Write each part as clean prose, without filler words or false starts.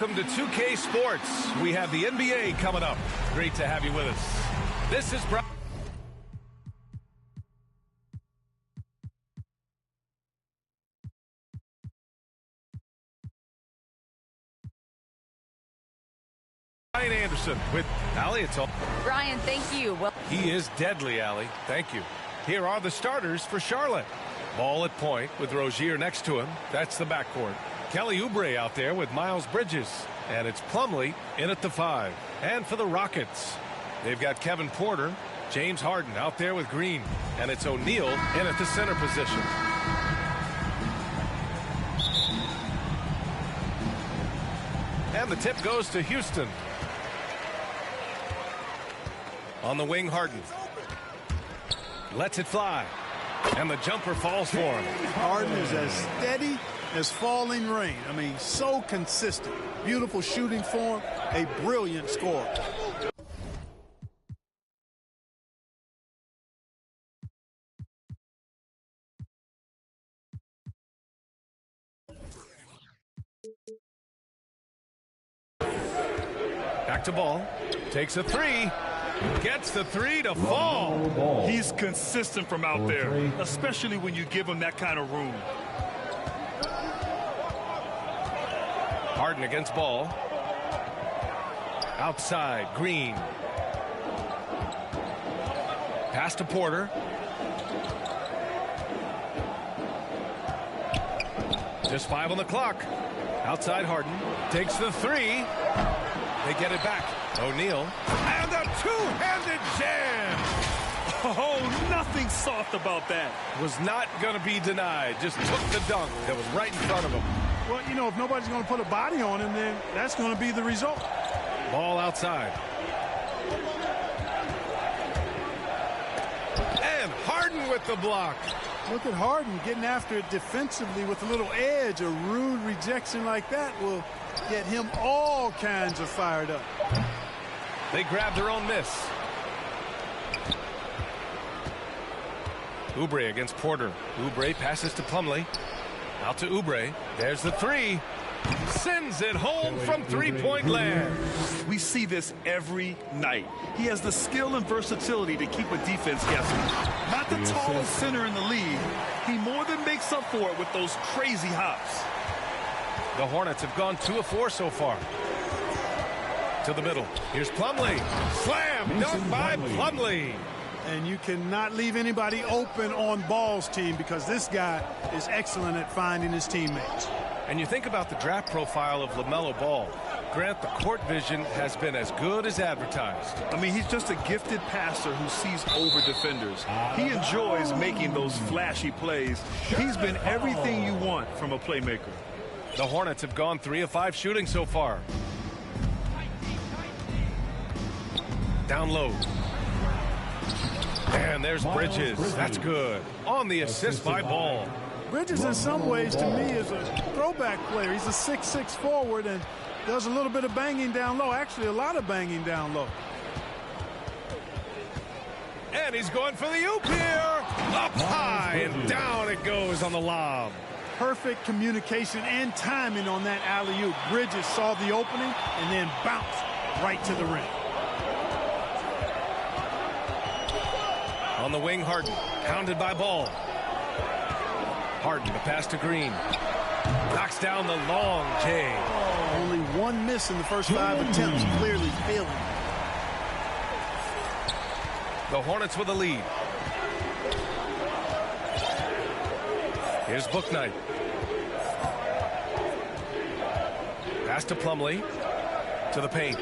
Welcome to 2K Sports. We have the NBA coming up. Great to have you with us. This is Brian Anderson with Allie. It's all. Brian, thank you. Well, he is deadly, Allie. Thank you. Here are the starters for Charlotte. Ball at point with Rozier next to him. That's the backcourt. Kelly Oubre out there with Miles Bridges. And it's Plumlee in at the 5. And for the Rockets, they've got Kevin Porter, James Harden out there with Green. And it's O'Neal in at the center position. And the tip goes to Houston. On the wing, Harden. Lets it fly. And the jumper falls for him. Harden is as steady as falling rain. I mean, so consistent. Beautiful shooting form, a brilliant scorer. Back to Ball. Takes a three. Gets the three to fall. He's consistent from out there, especially when you give him that kind of room. Harden against Ball. Outside, Green. Pass to Porter. Just 5 on the clock. Outside, Harden. Takes the three. They get it back. O'Neal. And a two-handed jam. Oh, nothing soft about that. Was not going to be denied. Just took the dunk that was right in front of him. Well, you know, if nobody's going to put a body on him, then that's going to be the result. Ball outside. And Harden with the block. Look at Harden getting after it defensively with a little edge. A rude rejection like that will get him all kinds of fired up. They grab their own miss. Oubre against Porter. Oubre passes to Plumlee. Out to Oubre. There's the three. Sends it home from three-point land. We see this every night. He has the skill and versatility to keep a defense guessing. Not the tallest center in the league. He more than makes up for it with those crazy hops. The Hornets have gone 2 of 4 so far. To the middle. Here's Plumlee. Slam dunk by Plumlee. And you cannot leave anybody open on Ball's team because this guy is excellent at finding his teammates. And you think about the draft profile of LaMelo Ball. Grant, the court vision has been as good as advertised. I mean, he's just a gifted passer who sees over defenders. He enjoys making those flashy plays. He's been everything you want from a playmaker. The Hornets have gone 3 of 5 shooting so far. Down low. And there's Bridges. That's good. On the assist by Ball. Bridges, in some ways, to me, is a throwback player. He's a 6'6" forward and does a little bit of banging down low. Actually, a lot of banging down low. And he's going for the oop here. Up high and down it goes on the lob. Perfect communication and timing on that alley-oop. Bridges saw the opening and then bounced right to the rim. On the wing, Harden. Pounded by Ball. Harden, the pass to Green. Knocks down the long J. Only one miss in the first 5 attempts. Clearly failing. The Hornets with a lead. Here's Bouknight. Pass to Plumlee. To the paint.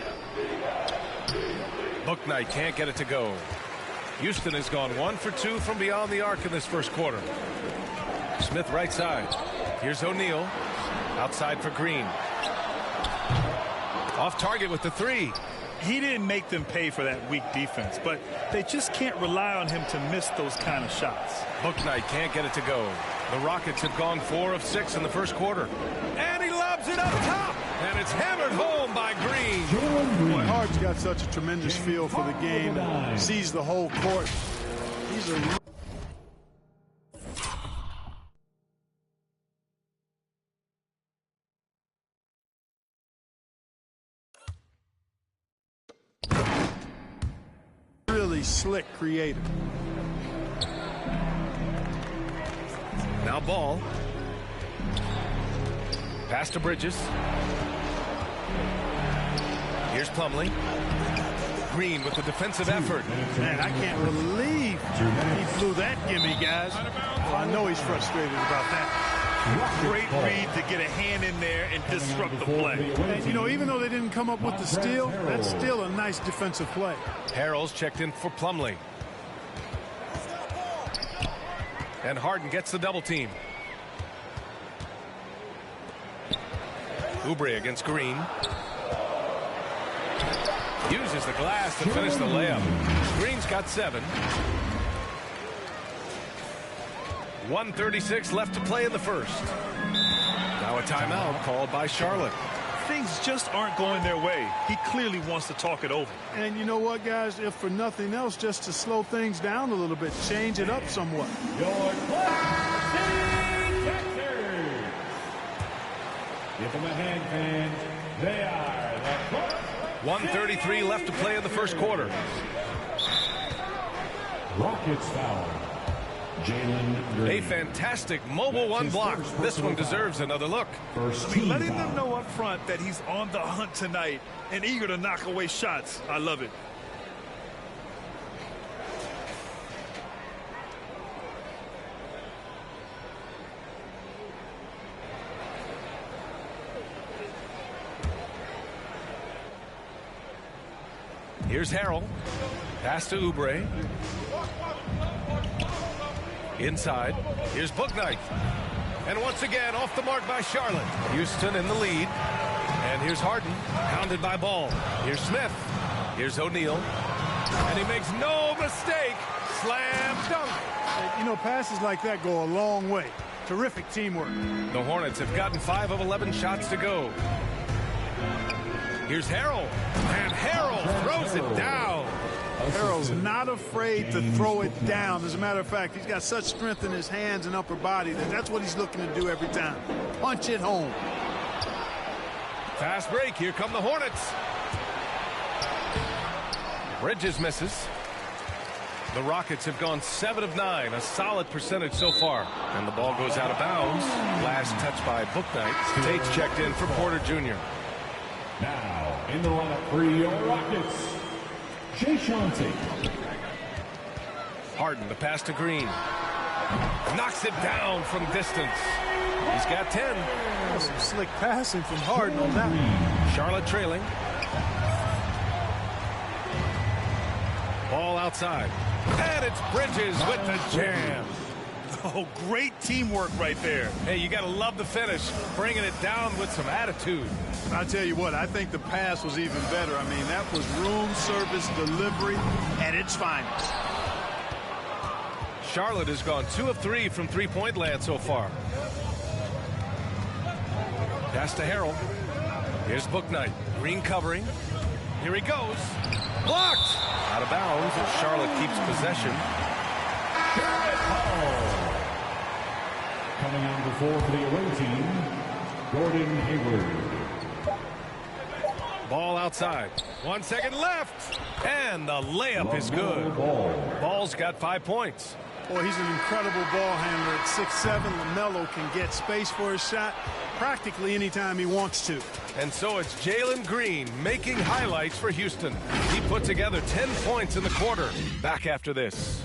Bouknight can't get it to go. Houston has gone 1 for 2 from beyond the arc in this first quarter. Smith right side. Here's O'Neal. Outside for Green. Off target with the three. He didn't make them pay for that weak defense, but they just can't rely on him to miss those kind of shots. Bouknight can't get it to go. The Rockets have gone 4 of 6 in the first quarter. And he lobs it up top. And it's hammered home by Green. Boy, Harden's got such a tremendous feel for the game. Sees the whole court. He's a really slick creator. Now Ball. Pass to Bridges. Here's Plumlee. Green with the defensive effort. Man, I can't believe he blew that gimme, guys. Well, I know he's frustrated about that. Great read to get a hand in there and disrupt the play. And, you know, even though they didn't come up with the steal, that's still a nice defensive play. Harrell's checked in for Plumlee. And Harden gets the double team. Oubre against Green. Uses the glass to finish the layup. Green's got 7. 1:36 left to play in the first. Now a timeout called by Charlotte. Things just aren't going their way. He clearly wants to talk it over. And you know what, guys? If for nothing else, just to slow things down a little bit, change it up somewhat. Give them a hand, fans. They are the 1:33 left to play in the first quarter. Rockets foul. Jalen Green. A fantastic mobile one block. This one deserves another look. First Letting them know up front that he's on the hunt tonight and eager to knock away shots. I love it. Here's Harrell. Pass to Oubre. Inside. Here's Bouknight. And once again, off the mark by Charlotte. Houston in the lead. And here's Harden, pounded by Ball. Here's Smith. Here's O'Neal. And he makes no mistake. Slam dunk. You know, passes like that go a long way. Terrific teamwork. The Hornets have gotten 5 of 11 shots to go. Here's Harrell. And Harrell throws it down. Harrell's not afraid to throw it down. As a matter of fact, he's got such strength in his hands and upper body that that's what he's looking to do every time. Punch it home. Fast break. Here come the Hornets. Bridges misses. The Rockets have gone 7 of 9, a solid percentage so far. And the ball goes out of bounds. Last touch by Bouknight. Tate's checked in for Porter Jr. Now, in the lineup for your Rockets, Jae'Sean Tate. Harden, the pass to Green. Knocks it down from distance. He's got 10. That's some slick passing from Harden on that. Charlotte trailing. Ball outside. And it's Bridges with the jam. Oh, great teamwork right there. Hey, you got to love the finish. Bringing it down with some attitude. I'll tell you what, I think the pass was even better. I mean, that was room service delivery at its finest. Charlotte has gone 2 of 3 from three-point land so far. Pass to Harrell. Here's Bouknight. Green covering. Here he goes. Blocked. Out of bounds. Charlotte keeps possession. Coming on the floor for the away team, Gordon Hayward. Ball outside. 1 second left. And the layup is good. Ball's got 5 points. Boy, he's an incredible ball handler at 6'7". LaMelo can get space for his shot practically anytime he wants to. And so it's Jalen Green making highlights for Houston. He put together 10 points in the quarter. Back after this.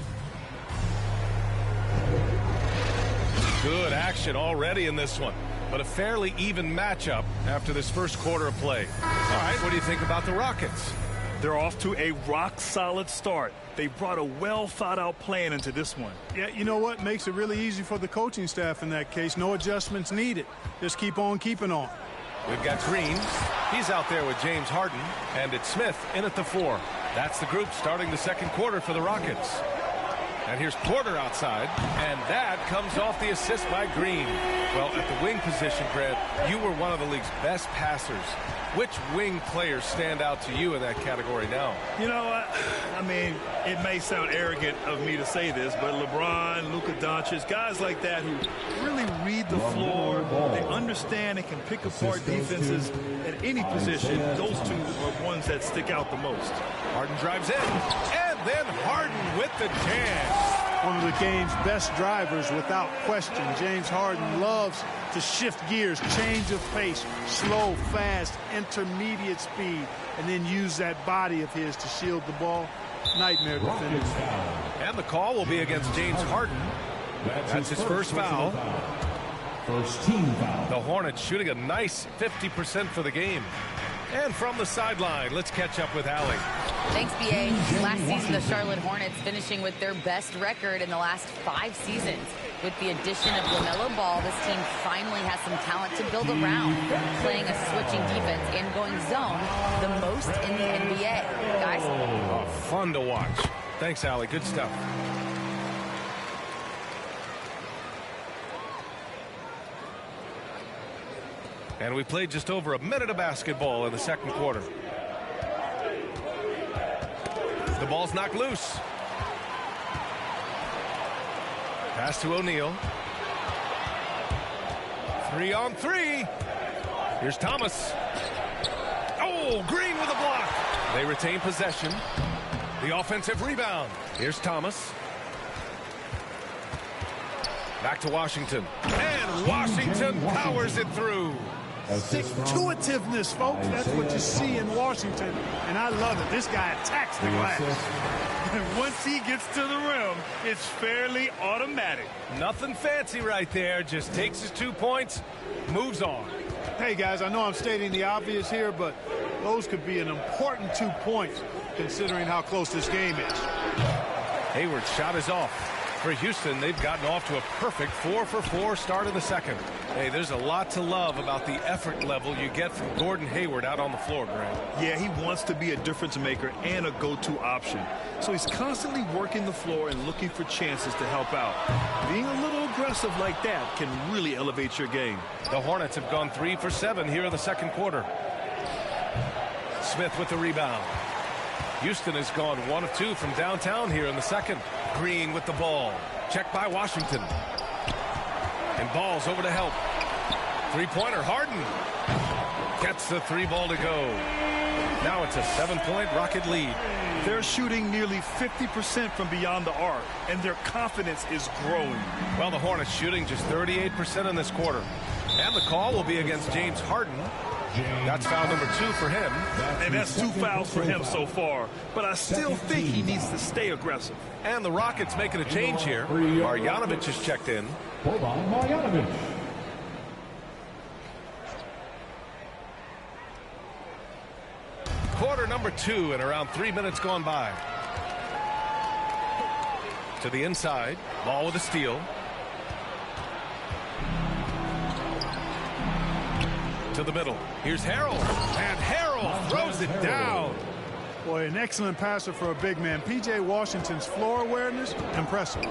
Good action already in this one, but a fairly even matchup after this first quarter of play. All right, what do you think about the Rockets? They're off to a rock-solid start. They brought a well-thought-out plan into this one. Yeah, you know what? Makes it really easy for the coaching staff in that case. No adjustments needed. Just keep on keeping on. We've got Green. He's out there with James Harden, and it's Smith in at the 4. That's the group starting the second quarter for the Rockets. And here's Porter outside, and that comes off the assist by Green. Well, at the wing position, Grant, you were one of the league's best passers. Which wing players stand out to you in that category now? You know what? I mean, it may sound arrogant of me to say this, but LeBron, Luka Doncic, guys like that who really read the floor, they understand and can pick apart defenses at any position. Those two are ones that stick out the most. Harden drives in, and then Harden with the jam. One of the game's best drivers without question. James Harden loves to shift gears, change of pace, slow, fast, intermediate speed, and then use that body of his to shield the ball. Nightmare defenders. And the call will be against James Harden. That's his first foul. First team foul. The Hornets shooting a nice 50% for the game. And from the sideline, let's catch up with Allie. Thanks, B.A. Last season, the Charlotte Hornets finishing with their best record in the last 5 seasons. With the addition of LaMelo Ball, this team finally has some talent to build around, playing a switching defense and going zone the most in the NBA. Guys? Oh, fun to watch. Thanks, Allie. Good stuff. And we played just over a minute of basketball in the second quarter. The ball's knocked loose. Pass to O'Neal. 3-on-3. Here's Thomas. Oh, Green with a block. They retain possession. The offensive rebound. Here's Thomas. Back to Washington. And Washington powers it through. Stick-to-itiveness, folks. That's what you see in Washington, and I love it. This guy attacks the glass. And once he gets to the rim, it's fairly automatic. Nothing fancy right there. Just takes his 2 points, moves on. Hey, guys, I know I'm stating the obvious here, but those could be an important 2 points considering how close this game is. Hayward's shot is off. For Houston, they've gotten off to a perfect 4-for-4 start of the second. Hey, there's a lot to love about the effort level you get from Gordon Hayward out on the floor, Grant. Yeah, he wants to be a difference maker and a go-to option. So he's constantly working the floor and looking for chances to help out. Being a little aggressive like that can really elevate your game. The Hornets have gone 3 for 7 here in the second quarter. Smith with the rebound. Houston has gone 1 of 2 from downtown here in the second. Green with the ball. Checked by Washington. And Ball's over to help. Three-pointer, Harden. Gets the 3 ball to go. Now it's a 7-point Rocket lead. They're shooting nearly 50% from beyond the arc, and their confidence is growing. Well, the Hornets shooting just 38% in this quarter. And the call will be against James Harden. That's foul number 2 for him. And that's 2 fouls for him so far. But I still think he needs to stay aggressive. And the Rockets making a change here. Marjanovic is checked in. Boban Marjanovic. Quarter number 2 and around 3 minutes gone by. To the inside. Ball with a steal. To the middle. Here's Harrell. And Harrell throws it down. Boy, an excellent passer for a big man. P.J. Washington's floor awareness, impressive.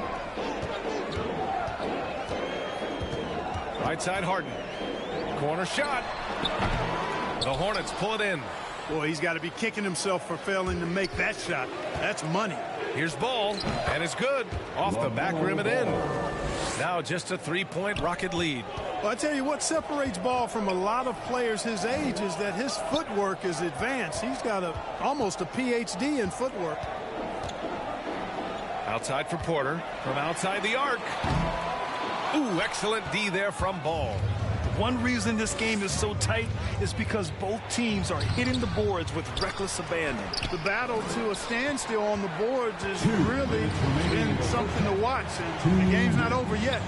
Right side Harden. Corner shot. The Hornets pull it in. Boy, he's got to be kicking himself for failing to make that shot. That's money. Here's Ball. And it's good. Off the back rim and in. Now just a 3-point Rocket lead. Well, I tell you what separates Ball from a lot of players his age is that his footwork is advanced. He's got almost a PhD in footwork. Outside for Porter. From outside the arc. Ooh, excellent D there from Ball. One reason this game is so tight is because both teams are hitting the boards with reckless abandon. The battle to a standstill on the boards has really been something to watch. And the game's not over yet.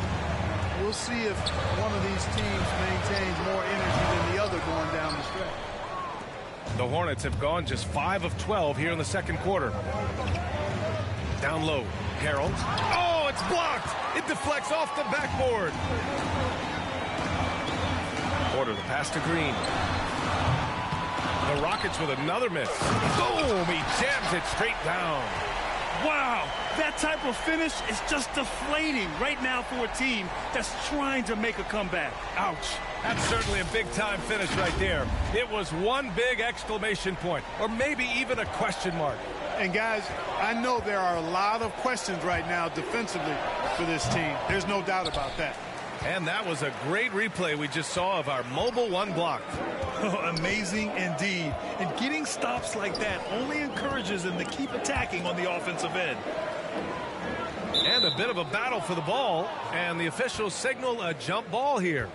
We'll see if one of these teams maintains more energy than the other going down the stretch. The Hornets have gone just 5 of 12 here in the second quarter. Down low. Harrell. Oh, it's blocked. It deflects off the backboard. Porter, the pass to Green. The Rockets with another miss. Boom! He jams it straight down. Wow, that type of finish is just deflating right now for a team that's trying to make a comeback. Ouch. That's certainly a big-time finish right there. It was one big exclamation point, or maybe even a question mark. And, guys, I know there are a lot of questions right now defensively for this team. There's no doubt about that. And that was a great replay we just saw of our mobile one block. Amazing indeed. And getting stops like that only encourages them to keep attacking on the offensive end. And a bit of a battle for the ball, and the officials signal a jump ball here.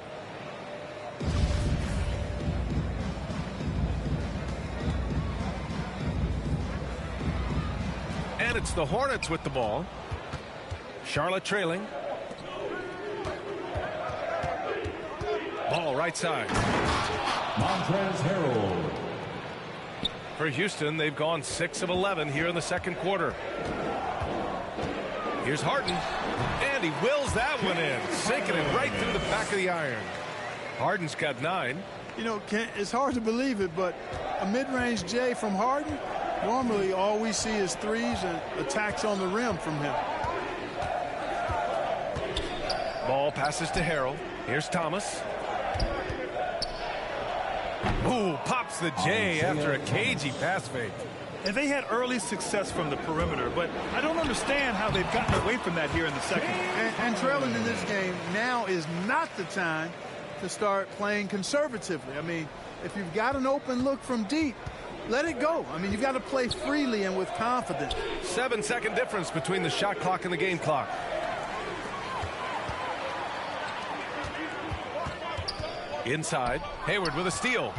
And it's the Hornets with the ball. Charlotte trailing. Ball right side. Montrezl Harrell. For Houston, they've gone 6 of 11 here in the second quarter. Here's Harden, and he wills that one in, sinking it right through the back of the iron. Harden's got 9. You know, it's hard to believe it, but a mid-range J from Harden, normally all we see is threes and attacks on the rim from him. Ball passes to Harrell. Here's Thomas. Ooh, pops the J after a cagey pass fake. And they had early success from the perimeter, but I don't understand how they've gotten away from that here in the second. And trailing in this game, now is not the time to start playing conservatively. I mean, if you've got an open look from deep, let it go. I mean, you've got to play freely and with confidence. 7-second difference between the shot clock and the game clock. Inside, Hayward with a steal.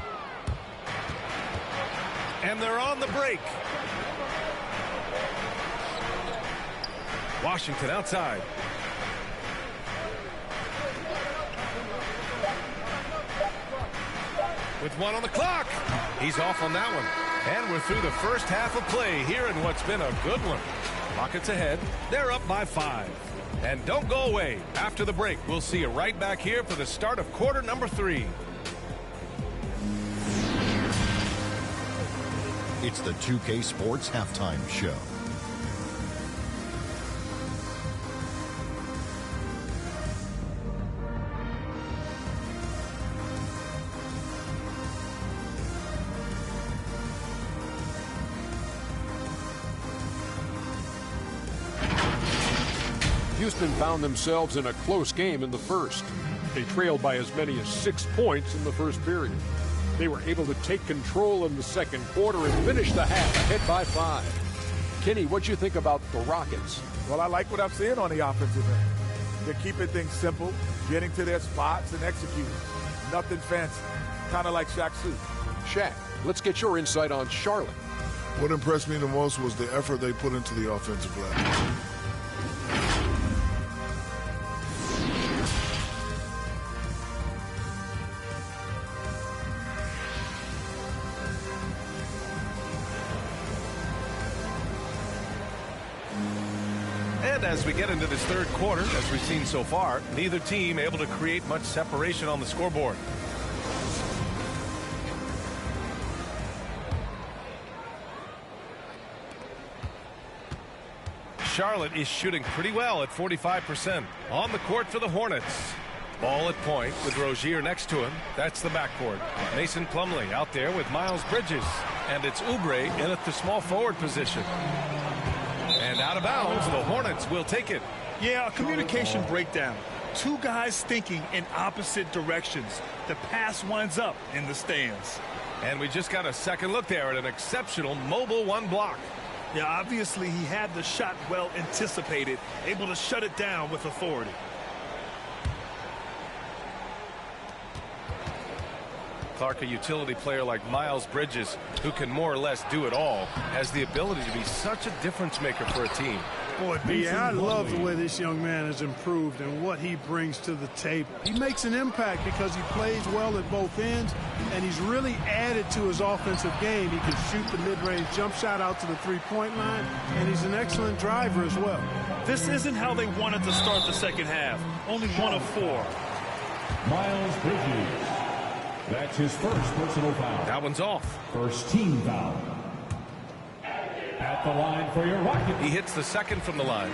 And they're on the break. Washington outside. With 1 on the clock. He's off on that one. And we're through the first half of play here in what's been a good one. Rockets ahead. They're up by 5. And don't go away. After the break, we'll see you right back here for the start of quarter number 3. It's the 2K Sports Halftime Show. Houston found themselves in a close game in the first. They trailed by as many as 6 points in the first period. They were able to take control in the second quarter and finish the half ahead by 5. Kenny, what do you think about the Rockets? Well, I like what I'm seeing on the offensive end. They're keeping things simple, getting to their spots and executing. Nothing fancy, kind of like Shaq Fu. Shaq, let's get your insight on Charlotte. What impressed me the most was the effort they put into the offensive glass. And as we get into this third quarter, as we've seen so far, neither team able to create much separation on the scoreboard. Charlotte is shooting pretty well at 45%. On the court for the Hornets. Ball at point with Rozier next to him. That's the backcourt. Mason Plumlee out there with Miles Bridges. And it's Oubre in at the small forward position. And out of bounds, the Hornets will take it. Yeah, a communication breakdown. 2 guys thinking in opposite directions. The pass winds up in the stands. And we just got a second look there at an exceptional mobile 1 block. Yeah, obviously he had the shot well anticipated, able to shut it down with authority. Clark, a utility player like Miles Bridges, who can more or less do it all, has the ability to be such a difference maker for a team. Boy, yeah, I love the way this young man has improved and what he brings to the table. He makes an impact because he plays well at both ends, and he's really added to his offensive game. He can shoot the mid-range jump shot out to the three-point line, and he's an excellent driver as well. This isn't how they wanted to start the second half. Only 1 of 4. Miles Bridges. That's his first personal foul. That one's off. First team foul. At the line for your Rockets. He hits the second from the line.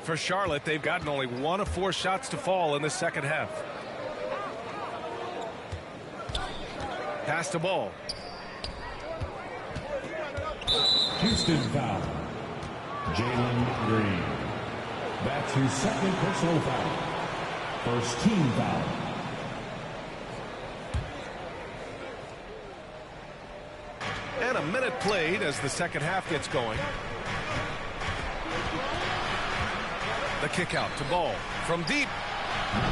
For Charlotte, they've gotten only 1 of 4 shots to fall in the second half. Pass to ball. Houston foul. Jalen Green. That's his second personal foul. First team foul. And a minute played as the second half gets going. The kick out to Ball from deep.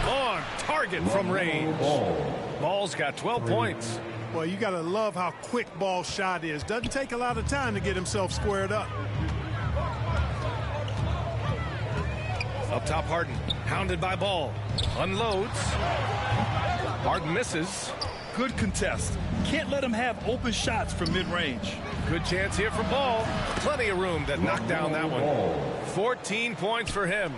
On target from range. Ball's got 12 points. Well, you got to love how quick Ball's shot is. Doesn't take a lot of time to get himself squared up. Up top, Harden. Hounded by Ball. Unloads. Harden misses. Good contest. Can't let him have open shots from mid-range. Good chance here for Ball. Plenty of room to knock down that one. 14 points for him.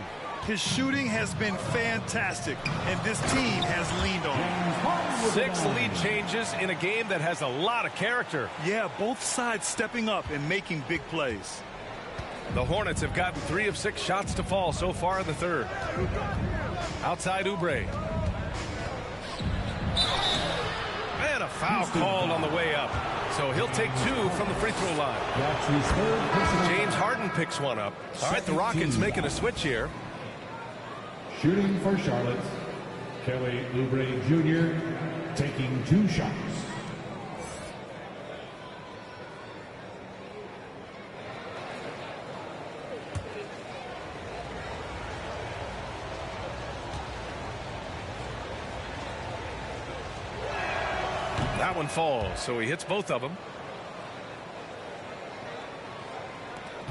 His shooting has been fantastic, and this team has leaned on him. 6 lead changes in a game that has a lot of character. Yeah, both sides stepping up and making big plays. The Hornets have gotten 3 of 6 shots to fall so far in the third. Outside Oubre. And a foul called on the way up. So he'll take 2 from the free throw line. James Harden picks one up. All right, the Rockets making a switch here. Shooting for Charlotte, Kelly Oubre Jr. taking 2 shots. That one falls, so he hits both of them.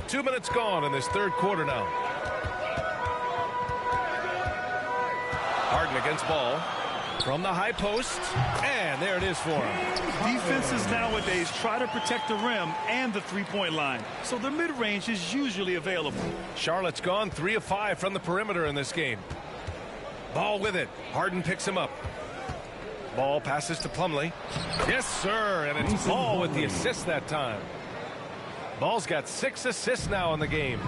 2 minutes gone in this third quarter now. Harden against Ball from the high post, and there it is for him. Defenses nowadays try to protect the rim and the three-point line, so the mid-range is usually available. Charlotte's gone 3 of 5 from the perimeter in this game. Ball with it. Harden picks him up. Ball passes to Plumlee. Yes, sir, and it's Ball with the assist that time. Ball's got 6 assists now in the game.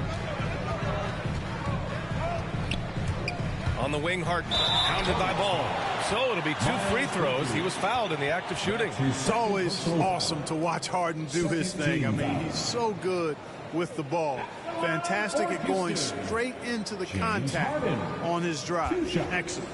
On the wing, Harden, hounded by Ball. So it'll be 2 free throws. He was fouled in the act of shooting. It's always awesome to watch Harden do his thing. I mean, he's so good with the ball. Fantastic at going straight into the contact on his drive. Excellent.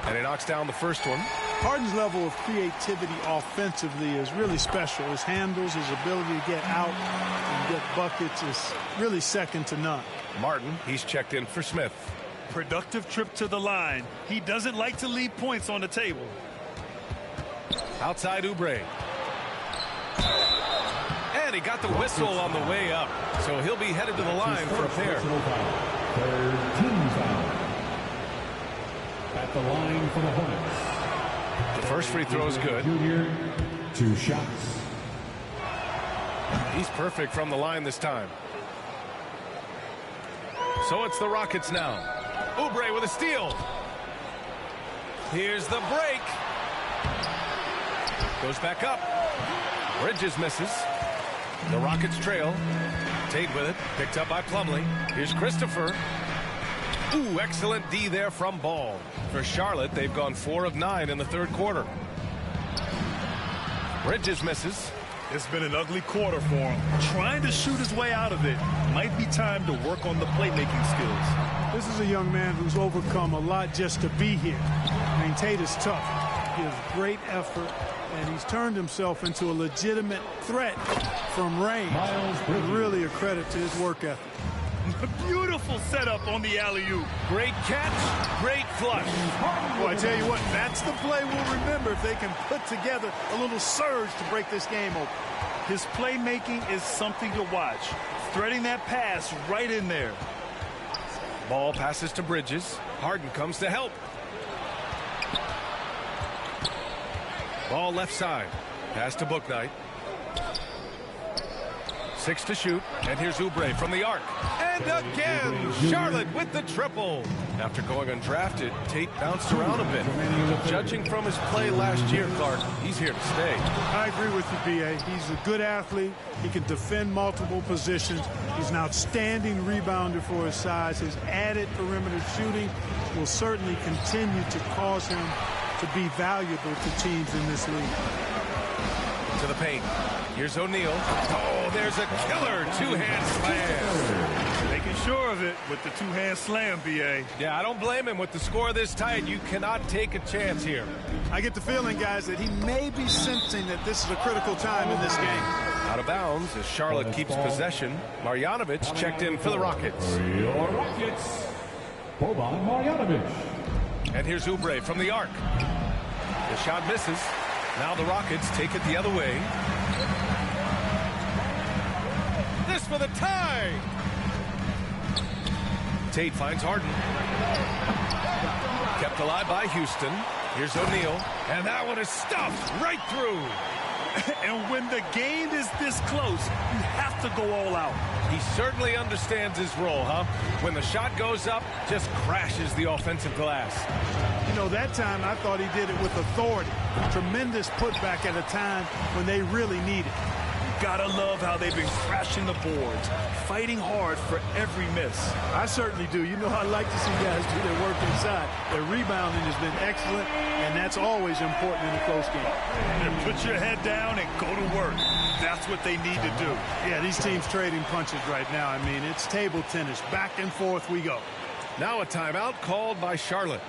And he knocks down the first one. Harden's level of creativity offensively is really special. His handles, his ability to get out and get buckets is really second to none. Martin, he's checked in for Smith. Productive trip to the line. He doesn't like to leave points on the table. Outside Oubre. And he got the whistle on the way up. So he'll be headed to the line for a pair. Third team foul. At the line for the Hornets. The first free throw is good. Junior, 2 shots. He's perfect from the line this time. So it's the Rockets now. Oubre with a steal. Here's the break. Goes back up. Bridges misses. The Rockets trail. Tate with it. Picked up by Plumlee. Here's Christopher. Ooh, excellent D there from Ball. For Charlotte, they've gone 4 of 9 in the third quarter. Bridges misses. It's been an ugly quarter for him. Trying to shoot his way out of it. Might be time to work on the playmaking skills. This is a young man who's overcome a lot just to be here. I mean, Tate is tough. He has great effort, and he's turned himself into a legitimate threat from range. Really a credit to his work ethic. Beautiful setup on the alley-oop. Great catch, great flush. Well, I tell you what, that's the play we'll remember if they can put together a little surge to break this game open. His playmaking is something to watch. Threading that pass right in there. Ball passes to Bridges. Harden comes to help. Ball left side. Pass to Bouknight. 6 to shoot, and here's Oubre from the arc. And again, Charlotte with the triple. After going undrafted, Tate bounced around a bit. Judging from his play last year, Clark, he's here to stay. I agree with you, B.A. He's a good athlete. He can defend multiple positions. He's an outstanding rebounder for his size. His added perimeter shooting will certainly continue to cause him to be valuable to teams in this league. To the paint. Here's O'Neal. Oh, there's a killer two-hand slam. Making sure of it with the two-hand slam, B.A. Yeah, I don't blame him. With the score this tight, you cannot take a chance here. I get the feeling, guys, that he may be sensing that this is a critical time in this game. Out of bounds as Charlotte keeps possession. Marjanovic checked in for the Rockets. For your Rockets, Boban Marjanovic. And here's Oubre from the arc. The shot misses. Now the Rockets take it the other way. This for the tie. Tate finds Harden. Kept alive by Houston. Here's O'Neal. And that one is stuffed right through. And when the game is this close, you have to go all out. He certainly understands his role, huh? When the shot goes up, just crashes the offensive glass. You know, that time I thought he did it with authority. Tremendous putback at a time when they really need it. Gotta love how they've been crashing the boards, fighting hard for every miss. I certainly do. You know, I like to see guys do their work inside. Their rebounding has been excellent, and that's always important in a close game. And put your head down and go to work. That's what they need to do. Yeah, these teams trading punches right now. I mean, it's table tennis. Back and forth we go. Now a timeout called by Charlotte.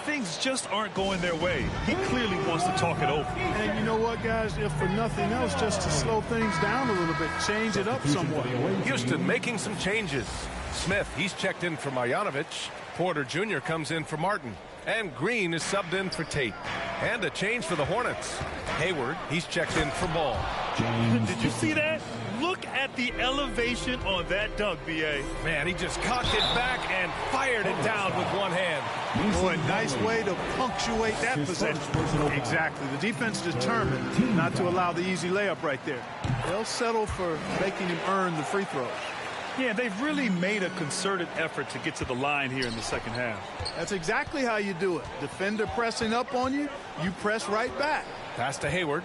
Things just aren't going their way. He clearly wants to talk it over. And you know what, guys? If for nothing else, just to slow things down a little bit, change it up somewhat. Houston making some changes. Smith, he's checked in for Marjanovic. Porter Jr. comes in for Martin. And Green is subbed in for Tate. And a change for the Hornets. Hayward, he's checked in for Ball. Did you see that? Look at the elevation on that dunk, B.A. Man, he just cocked it back and fired it down with one hand. Boy, nice way to punctuate that possession. Exactly. The defense determined not to allow the easy layup right there. They'll settle for making him earn the free throws. Yeah, they've really made a concerted effort to get to the line here in the second half. That's exactly how you do it. Defender pressing up on you, you press right back. Pass to Hayward.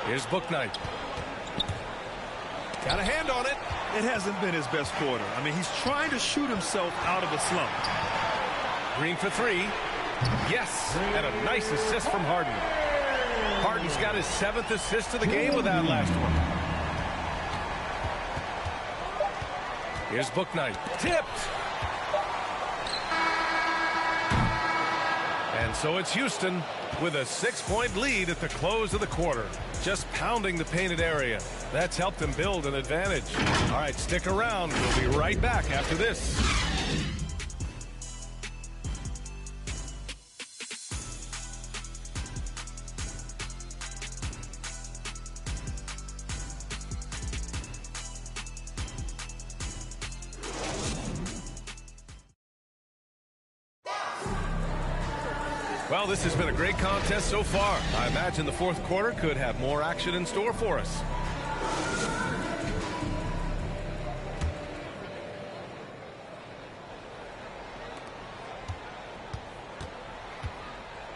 Here's Bouknight. Got a hand on it. It hasn't been his best quarter. I mean, he's trying to shoot himself out of a slump. Green for three. Yes, and a nice assist from Harden. Harden's got his 7th assist of the game with that last one. Here's Bouknight. Tipped. And so it's Houston with a 6-point lead at the close of the quarter. Just pounding the painted area. That's helped them build an advantage. All right, stick around. We'll be right back after this. Well, this has been a great contest so far. I imagine the fourth quarter could have more action in store for us.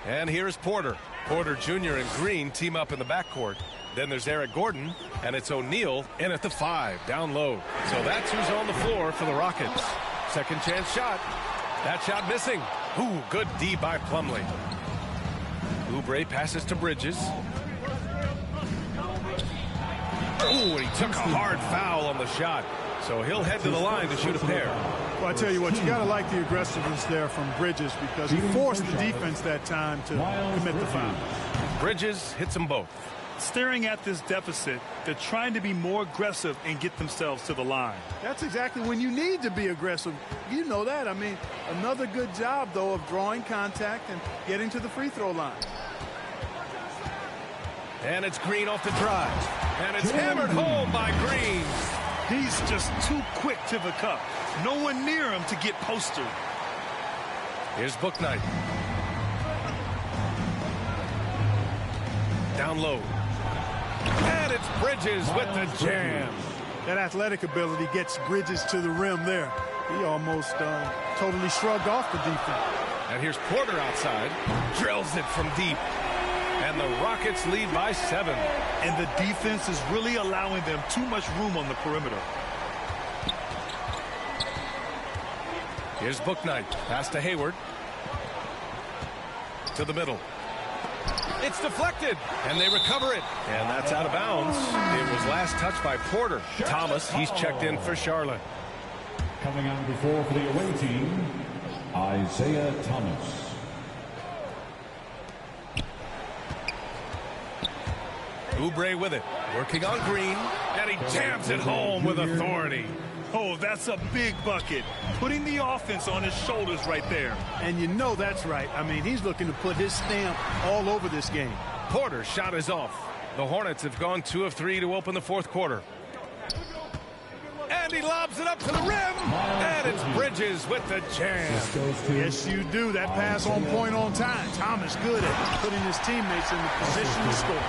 And here's Porter. Porter Jr. and Green team up in the backcourt. Then there's Eric Gordon, and it's O'Neal in at the 5, down low. So that's who's on the floor for the Rockets. Second chance shot. That shot missing. Ooh, good D by Plumlee. Oubre passes to Bridges. Ooh, and he took a hard foul on the shot. So he'll head to the line to shoot a pair. Well, I tell you what, you got to like the aggressiveness there from Bridges because he forced the defense that time to commit the foul. Bridges hits them both. Staring at this deficit, they're trying to be more aggressive and get themselves to the line. That's exactly when you need to be aggressive. You know that. I mean, another good job, though, of drawing contact and getting to the free throw line. And it's Green off the drive. And it's hammered home by Green. He's just too quick to the cup. No one near him to get posted. Here's Bouknight. Down low. And it's Bridges with the jam. That athletic ability gets Bridges to the rim there. He almost totally shrugged off the defense. And here's Porter outside. Drills it from deep. And the Rockets lead by 7. And the defense is really allowing them too much room on the perimeter. Here's Bouknight. Pass to Hayward. To the middle. It's deflected, and they recover it. And that's out of bounds. It was last touched by Porter. Thomas, he's checked in for Charlotte. Coming on the floor for the away team, Isaiah Thomas. Oubre with it. Working on Green. And he jams it home with authority. Oh, that's a big bucket. Putting the offense on his shoulders right there. And you know that's right. I mean, he's looking to put his stamp all over this game. Porter's shot is off. The Hornets have gone 2 of 3 to open the fourth quarter. And he lobs it up to the rim. And it's Bridges with the jam. Yes, you do. That pass on point on time. Thomas good at putting his teammates in the position to score.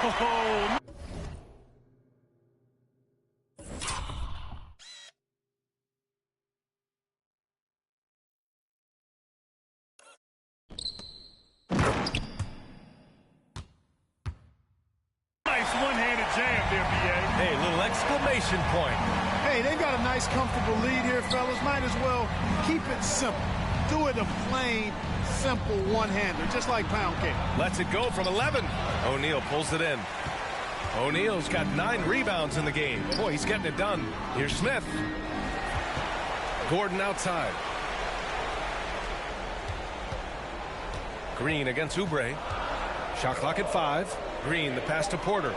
Oh, nice one-handed jam there, B.A. Hey, little exclamation point. hey, they've got a nice, comfortable lead here, fellas. Might as well keep it simple. Do it a plain, simple one-hander, just like pound cake. Lets it go from 11. O'Neal pulls it in. O'Neal's got 9 rebounds in the game. Boy, he's getting it done. Here's Smith. Gordon outside. Green against Oubre. Shot clock at 5. Green, the pass to Porter.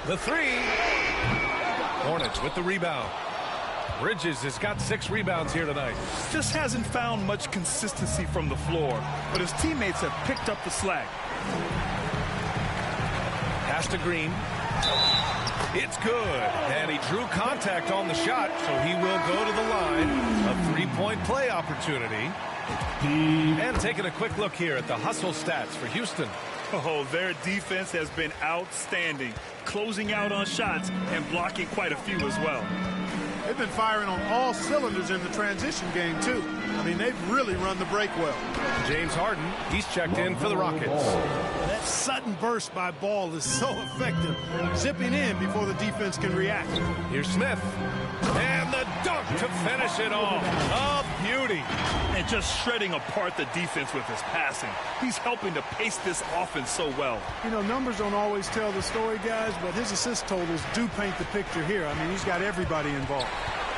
The 3. Hornets with the rebound. Bridges has got 6 rebounds here tonight. Just hasn't found much consistency from the floor, but his teammates have picked up the slack. Pass to Green. It's good. And he drew contact on the shot, so he will go to the line. A 3-point play opportunity. And taking a quick look here at the hustle stats for Houston. Oh, their defense has been outstanding, closing out on shots and blocking quite a few as well. They've been firing on all cylinders in the transition game, too. I mean, they've really run the break well. James Harden, he's checked in for the Rockets. That sudden burst by Ball is so effective, zipping in before the defense can react. Here's Smith. And the dunk to finish it off. A beauty. And just shredding apart the defense with his passing. He's helping to pace this offense so well. You know, numbers don't always tell the story, guys, but his assist totals do paint the picture here. I mean, he's got everybody involved.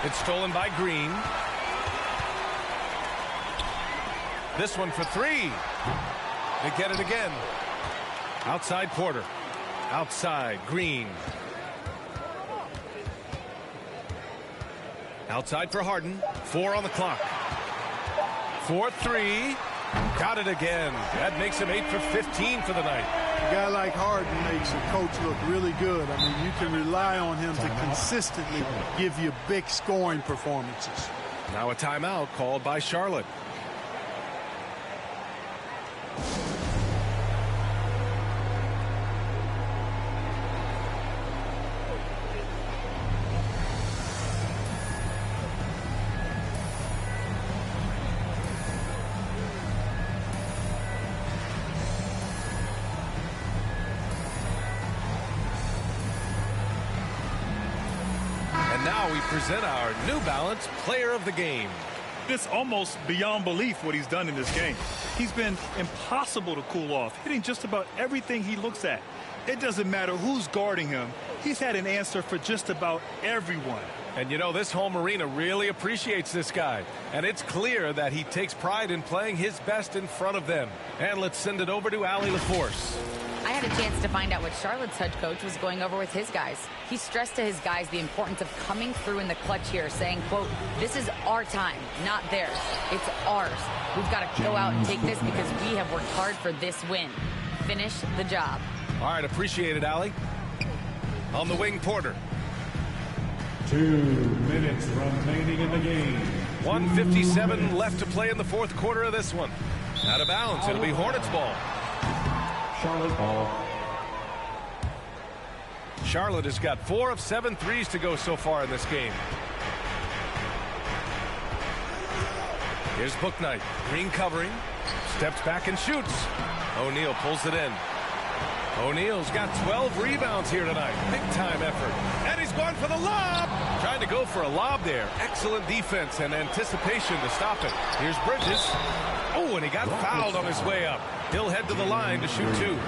It's stolen by Green. This one for 3. They get it again. Outside Porter. Outside Green. Outside for Harden. 4 on the clock. 4-3. Got it again. That makes him 8 for 15 for the night. A guy like Harden makes a coach look really good. I mean, you can rely on him to consistently give you big scoring performances. Now a timeout called by Charlotte. Now we present our New Balance Player of the Game. It's almost beyond belief what he's done in this game. He's been impossible to cool off, hitting just about everything he looks at. It doesn't matter who's guarding him. He's had an answer for just about everyone. And you know, this home arena really appreciates this guy. And it's clear that he takes pride in playing his best in front of them. And let's send it over to Allie LaForce. I had a chance to find out what Charlotte's head coach was going over with his guys. He stressed to his guys the importance of coming through in the clutch here, saying, quote, this is our time, not theirs. It's ours. We've got to go out and take this because we have worked hard for this win. Finish the job. All right, appreciate it, Allie. On the wing, Porter. 2 minutes remaining in the game. 1:57 left to play in the fourth quarter of this one. Out of bounds. It'll be Hornets ball. Charlotte ball. Charlotte has got 4 of 7 threes to go so far in this game. Here's Bouknight. Green covering. Steps back and shoots. O'Neal pulls it in. O'Neal's got 12 rebounds here tonight. Big-time effort. And he's going for the lob. Trying to go for a lob there. Excellent defense and anticipation to stop it. Here's Bridges. Oh, and he got fouled on his way up. He'll head to the line to shoot 2.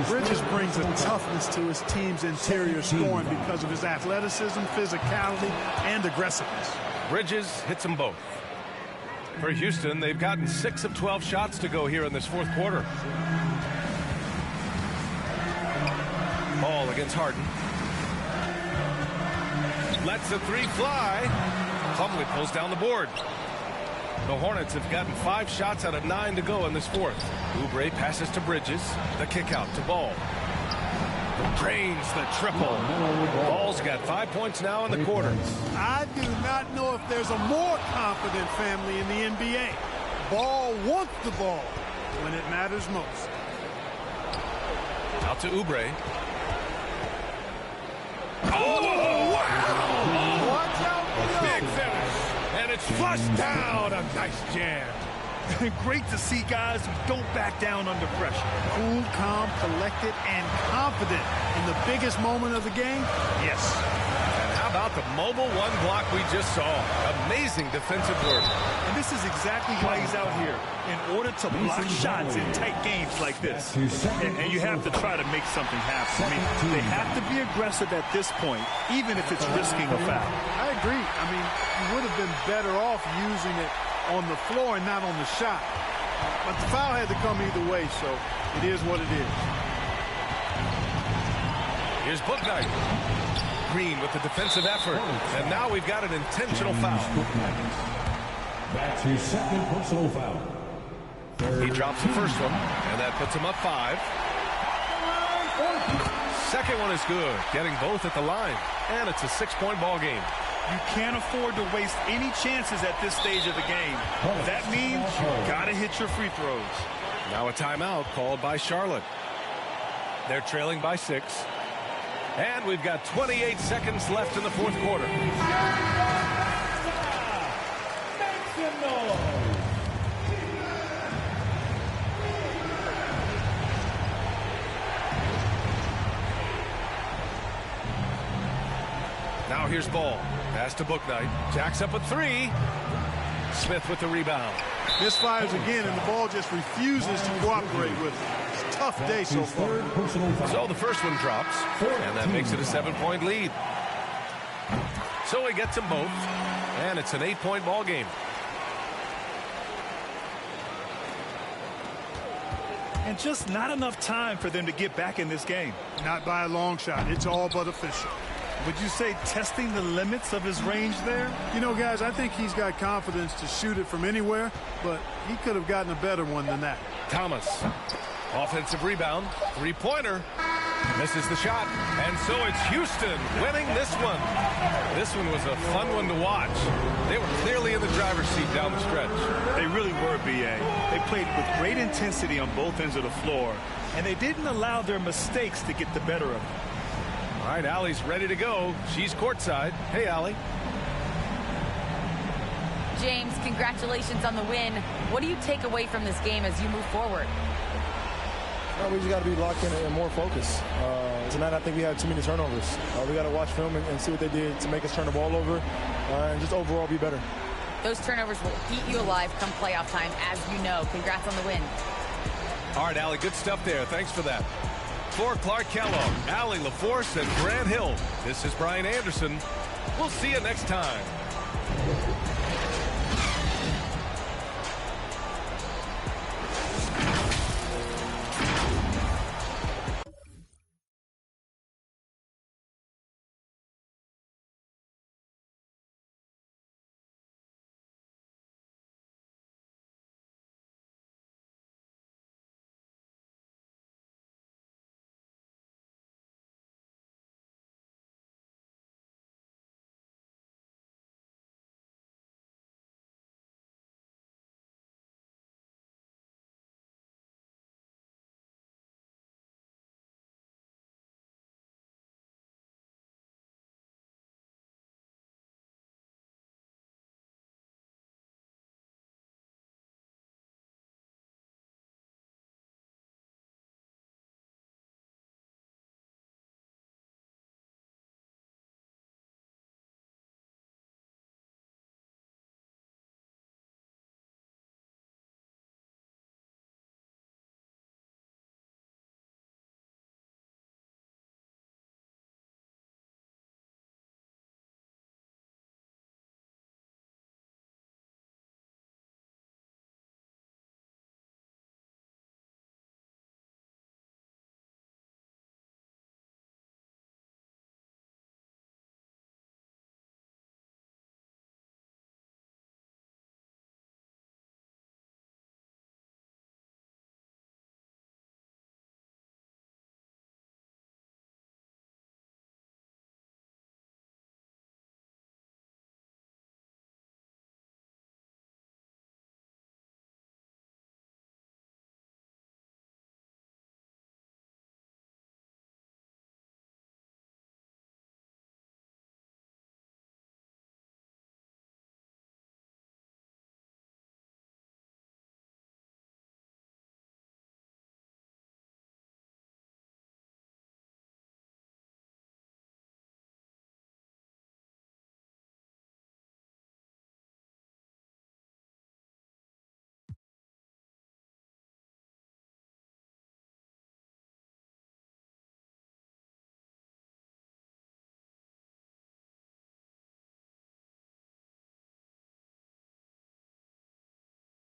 Bridges brings a toughness to his team's interior scoring because of his athleticism, physicality, and aggressiveness. Bridges hits them both. For Houston, they've gotten 6 of 12 shots to go here in this fourth quarter. Ball against Harden. Lets the 3 fly. Plumlee pulls down the board. The Hornets have gotten 5 shots out of 9 to go in this fourth. Oubre passes to Bridges. The kick out to Ball. Drains the triple. Ball's got 5 points now in the quarter. I do not know if there's a more confident family in the NBA. Ball wants the ball when it matters most. Out to Oubre. Oh, wow! Watch out! Big finish. And it's flushed down. A nice jam. Great to see guys who don't back down under pressure. Cool, calm, collected, and confident in the biggest moment of the game. Yes. And how about the mobile 1 block we just saw? Amazing defensive work. And this is exactly why he's out here, in order to block shots in tight games like this. And you have to try to make something happen. I mean, they have to be aggressive at this point, even if it's risking a foul. I agree. I mean, you would have been better off using it on the floor and not on the shot. But the foul had to come either way, so it is what it is. Here's Bouknight. Green with the defensive effort. And now we've got an intentional foul. That's his second personal foul. He drops the first one, and that puts him up 5. Second one is good, getting both at the line. And it's a 6-point ball game. You can't afford to waste any chances at this stage of the game. That means you got to hit your free throws. Now a timeout called by Charlotte. They're trailing by 6. And we've got 28 seconds left in the fourth quarter. Now here's Ball. Pass to Bouknight. Jacks up a 3. Smith with the rebound. Misfires again, and the ball just refuses to cooperate with it. It's a tough day so far. So the first one drops, and that makes it a 7-point lead. So he gets them both, and it's an 8-point ball game. And just not enough time for them to get back in this game. Not by a long shot. It's all but official. Would you say testing the limits of his range there? You know, guys, I think he's got confidence to shoot it from anywhere, but he could have gotten a better one than that. Thomas, offensive rebound, 3-pointer, misses the shot, and so it's Houston winning this one. This one was a fun one to watch. They were clearly in the driver's seat down the stretch. They really were, B.A. They played with great intensity on both ends of the floor, and they didn't allow their mistakes to get the better of them. All right, Allie's ready to go. She's courtside. Hey, Allie. James, congratulations on the win. What do you take away from this game as you move forward? No, we just got to be locked in and more focused. Tonight, I think we had too many turnovers. We got to watch film and see what they did to make us turn the ball over and just overall be better. Those turnovers will eat you alive come playoff time, as you know. Congrats on the win. All right, Allie, good stuff there. Thanks for that. For Clark Kellogg, Allie LaForce, and Grant Hill, this is Brian Anderson. We'll see you next time.